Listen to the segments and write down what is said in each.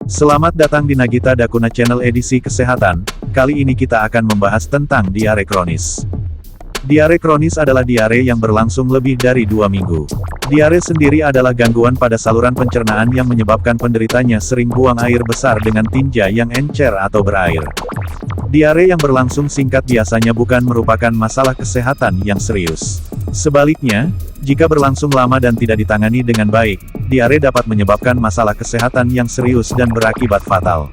Selamat datang di Nagita Dakuna Channel edisi kesehatan. Kali ini kita akan membahas tentang diare kronis. Diare kronis adalah diare yang berlangsung lebih dari 2 minggu. Diare sendiri adalah gangguan pada saluran pencernaan yang menyebabkan penderitanya sering buang air besar dengan tinja yang encer atau berair. Diare yang berlangsung singkat biasanya bukan merupakan masalah kesehatan yang serius. Sebaliknya, jika berlangsung lama dan tidak ditangani dengan baik, diare dapat menyebabkan masalah kesehatan yang serius dan berakibat fatal.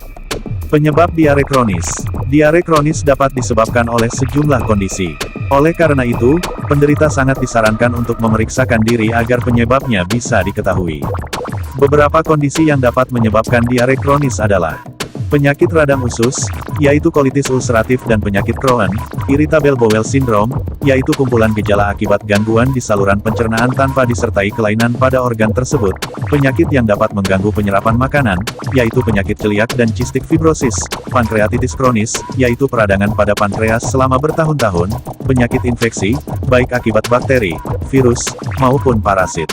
Penyebab diare kronis. Diare kronis dapat disebabkan oleh sejumlah kondisi. Oleh karena itu, penderita sangat disarankan untuk memeriksakan diri agar penyebabnya bisa diketahui. Beberapa kondisi yang dapat menyebabkan diare kronis adalah penyakit radang usus, yaitu kolitis ulceratif dan penyakit Crohn, irritable bowel syndrome, yaitu kumpulan gejala akibat gangguan di saluran pencernaan tanpa disertai kelainan pada organ tersebut, penyakit yang dapat mengganggu penyerapan makanan, yaitu penyakit celiak dan cystic fibrosis, pankreatitis kronis, yaitu peradangan pada pankreas selama bertahun-tahun, penyakit infeksi, baik akibat bakteri, virus, maupun parasit.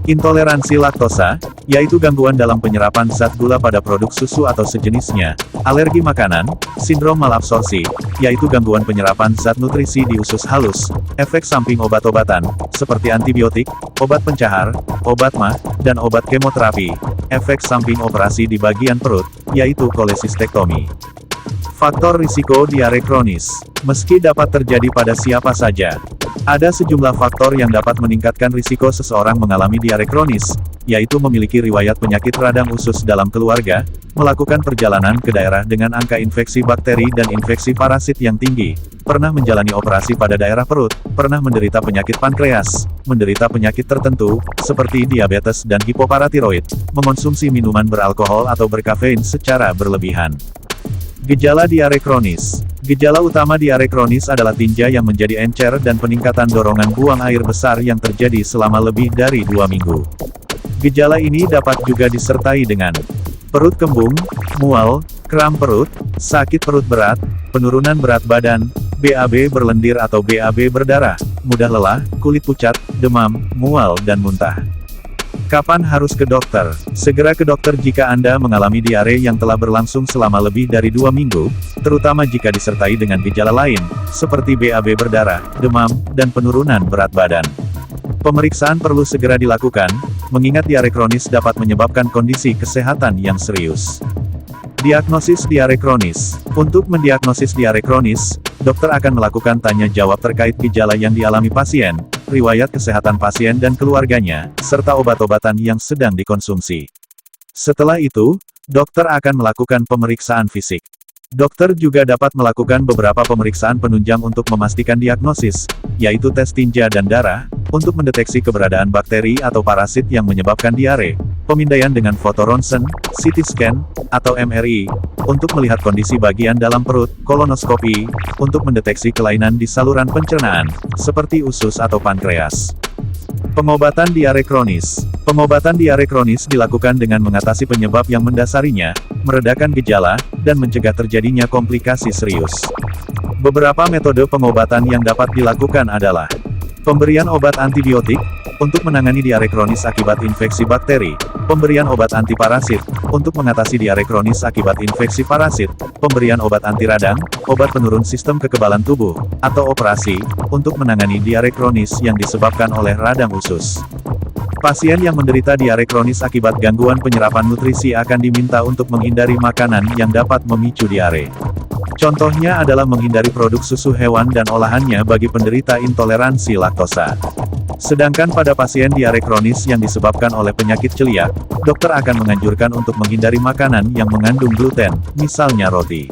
Intoleransi laktosa, yaitu gangguan dalam penyerapan zat gula pada produk susu atau sejenisnya, alergi makanan, sindrom malabsorpsi, yaitu gangguan penyerapan zat nutrisi di usus halus, efek samping obat-obatan, seperti antibiotik, obat pencahar, obat MAH, dan obat kemoterapi, efek samping operasi di bagian perut, yaitu kolesistektomi. Faktor risiko diare kronis. Meski dapat terjadi pada siapa saja, ada sejumlah faktor yang dapat meningkatkan risiko seseorang mengalami diare kronis, yaitu memiliki riwayat penyakit radang usus dalam keluarga, melakukan perjalanan ke daerah dengan angka infeksi bakteri dan infeksi parasit yang tinggi, pernah menjalani operasi pada daerah perut, pernah menderita penyakit pankreas, menderita penyakit tertentu, seperti diabetes dan hipoparatiroid, mengonsumsi minuman beralkohol atau berkafein secara berlebihan. Gejala diare kronis. Gejala utama diare kronis adalah tinja yang menjadi encer dan peningkatan dorongan buang air besar yang terjadi selama lebih dari 2 minggu. Gejala ini dapat juga disertai dengan perut kembung, mual, kram perut, sakit perut berat, penurunan berat badan, BAB berlendir atau BAB berdarah, mudah lelah, kulit pucat, demam, mual dan muntah. Kapan harus ke dokter? Segera ke dokter jika Anda mengalami diare yang telah berlangsung selama lebih dari 2 minggu, terutama jika disertai dengan gejala lain, seperti BAB berdarah, demam, dan penurunan berat badan. Pemeriksaan perlu segera dilakukan, mengingat diare kronis dapat menyebabkan kondisi kesehatan yang serius. Diagnosis diare kronis. Untuk mendiagnosis diare kronis, dokter akan melakukan tanya jawab terkait gejala yang dialami pasien, riwayat kesehatan pasien dan keluarganya, serta obat-obatan yang sedang dikonsumsi. Setelah itu, dokter akan melakukan pemeriksaan fisik. Dokter juga dapat melakukan beberapa pemeriksaan penunjang untuk memastikan diagnosis, yaitu tes tinja dan darah, untuk mendeteksi keberadaan bakteri atau parasit yang menyebabkan diare, pemindaian dengan foto ronsen, CT scan, atau MRI, untuk melihat kondisi bagian dalam perut, kolonoskopi, untuk mendeteksi kelainan di saluran pencernaan, seperti usus atau pankreas. Pengobatan diare kronis. Pengobatan diare kronis dilakukan dengan mengatasi penyebab yang mendasarinya, meredakan gejala, dan mencegah terjadinya komplikasi serius. Beberapa metode pengobatan yang dapat dilakukan adalah pemberian obat antibiotik, untuk menangani diare kronis akibat infeksi bakteri, pemberian obat antiparasit, untuk mengatasi diare kronis akibat infeksi parasit, pemberian obat anti radang, obat penurun sistem kekebalan tubuh, atau operasi, untuk menangani diare kronis yang disebabkan oleh radang usus. Pasien yang menderita diare kronis akibat gangguan penyerapan nutrisi akan diminta untuk menghindari makanan yang dapat memicu diare. Contohnya adalah menghindari produk susu hewan dan olahannya bagi penderita intoleransi laktosa. Sedangkan pada pasien diare kronis yang disebabkan oleh penyakit celiak, dokter akan menganjurkan untuk menghindari makanan yang mengandung gluten, misalnya roti.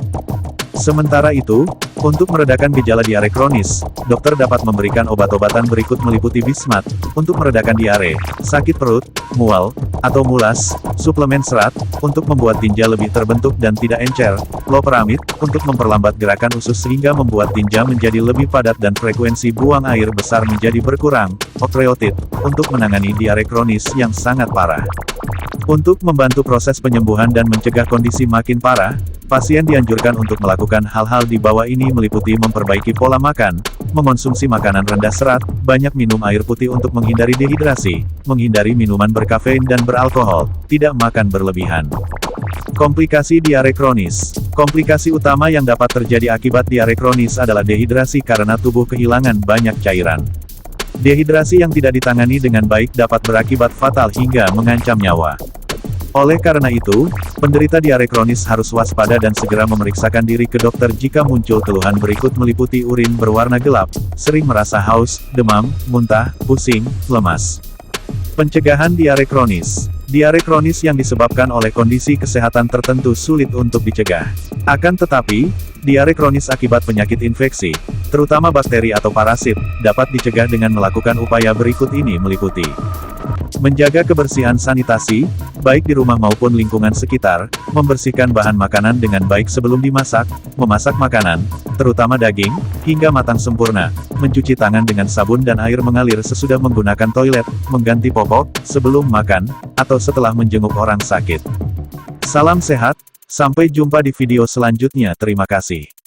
Sementara itu, untuk meredakan gejala diare kronis, dokter dapat memberikan obat-obatan berikut meliputi Bismat, untuk meredakan diare, sakit perut, mual, atau mulas, suplemen serat, untuk membuat tinja lebih terbentuk dan tidak encer, loperamid, untuk memperlambat gerakan usus sehingga membuat tinja menjadi lebih padat dan frekuensi buang air besar menjadi berkurang, okreotid, untuk menangani diare kronis yang sangat parah. Untuk membantu proses penyembuhan dan mencegah kondisi makin parah, pasien dianjurkan untuk melakukan hal-hal di bawah ini meliputi memperbaiki pola makan, mengonsumsi makanan rendah serat, banyak minum air putih untuk menghindari dehidrasi, menghindari minuman berkafein dan beralkohol, tidak makan berlebihan. Komplikasi diare kronis. Komplikasi utama yang dapat terjadi akibat diare kronis adalah dehidrasi karena tubuh kehilangan banyak cairan. Dehidrasi yang tidak ditangani dengan baik dapat berakibat fatal hingga mengancam nyawa. Oleh karena itu, penderita diare kronis harus waspada dan segera memeriksakan diri ke dokter jika muncul keluhan berikut meliputi urin berwarna gelap, sering merasa haus, demam, muntah, pusing, lemas. Pencegahan diare kronis. Diare kronis yang disebabkan oleh kondisi kesehatan tertentu sulit untuk dicegah. Akan tetapi, diare kronis akibat penyakit infeksi, terutama bakteri atau parasit, dapat dicegah dengan melakukan upaya berikut ini meliputi: menjaga kebersihan sanitasi, baik di rumah maupun lingkungan sekitar, membersihkan bahan makanan dengan baik sebelum dimasak, memasak makanan, terutama daging, hingga matang sempurna, mencuci tangan dengan sabun dan air mengalir sesudah menggunakan toilet, mengganti popok, sebelum makan, atau setelah menjenguk orang sakit. Salam sehat, sampai jumpa di video selanjutnya. Terima kasih.